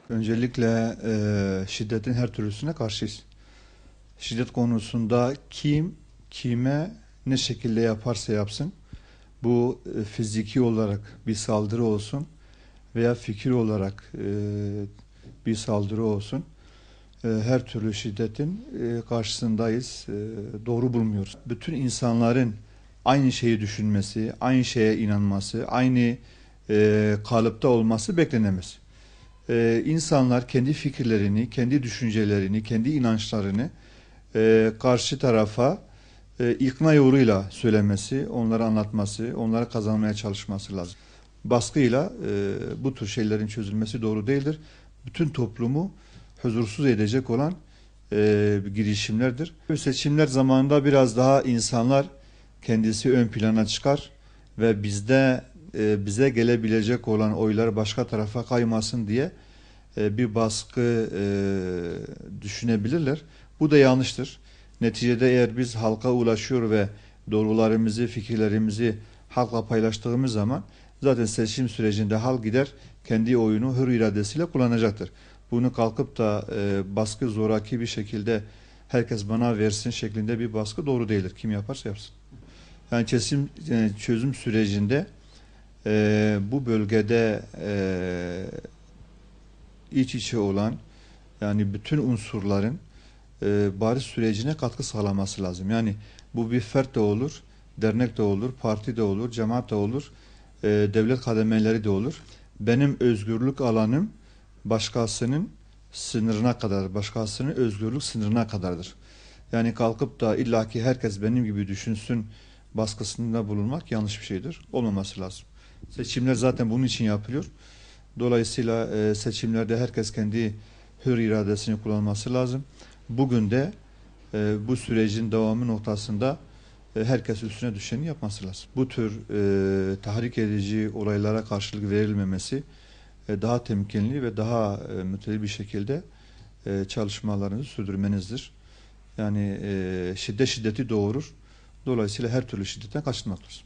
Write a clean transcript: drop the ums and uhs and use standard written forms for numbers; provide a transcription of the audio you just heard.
Öncelikle şiddetin her türlüsüne karşıyız. Şiddet konusunda kim kime ne şekilde yaparsa yapsın, bu fiziki olarak bir saldırı olsun veya fikir olarak bir saldırı olsun, her türlü şiddetin karşısındayız, doğru bulmuyoruz. Bütün insanların aynı şeyi düşünmesi, aynı şeye inanması, aynı kalıpta olması beklenemez. İnsanlar kendi fikirlerini, kendi düşüncelerini, kendi inançlarını karşı tarafa ikna yoluyla söylemesi, onlara anlatması, onlara kazanmaya çalışması lazım. Baskıyla bu tür şeylerin çözülmesi doğru değildir. Bütün toplumu huzursuz edecek olan girişimlerdir. Seçimler zamanında biraz daha insanlar kendisi ön plana çıkar ve bize gelebilecek olan oylar başka tarafa kaymasın diye bir baskı düşünebilirler. Bu da yanlıştır. Neticede eğer biz halka ulaşıyor ve doğrularımızı, fikirlerimizi halkla paylaştığımız zaman zaten seçim sürecinde halk gider kendi oyunu hür iradesiyle kullanacaktır. Bunu kalkıp da baskı zoraki bir şekilde herkes bana versin şeklinde bir baskı doğru değildir. Kim yaparsa yapsın. Yani çözüm sürecinde bu bölgede iç içe olan yani bütün unsurların barış sürecine katkı sağlaması lazım. Yani bu bir fert de olur, dernek de olur, parti de olur, cemaat de olur, devlet kademeleri de olur. Benim özgürlük alanım başkasının sınırına kadar, başkasının özgürlük sınırına kadardır. Yani kalkıp da illaki herkes benim gibi düşünsün baskısında bulunmak yanlış bir şeydir. Olmaması lazım. Seçimler zaten bunun için yapılıyor. Dolayısıyla seçimlerde herkes kendi hür iradesini kullanması lazım. Bugün de bu sürecin devamı noktasında herkes üstüne düşeni yapması lazım. Bu tür tahrik edici olaylara karşılık verilmemesi daha temkinli ve daha mütedil bir şekilde çalışmalarınızı sürdürmenizdir. Yani şiddeti doğurur. Dolayısıyla her türlü şiddetten kaçınmak lazım.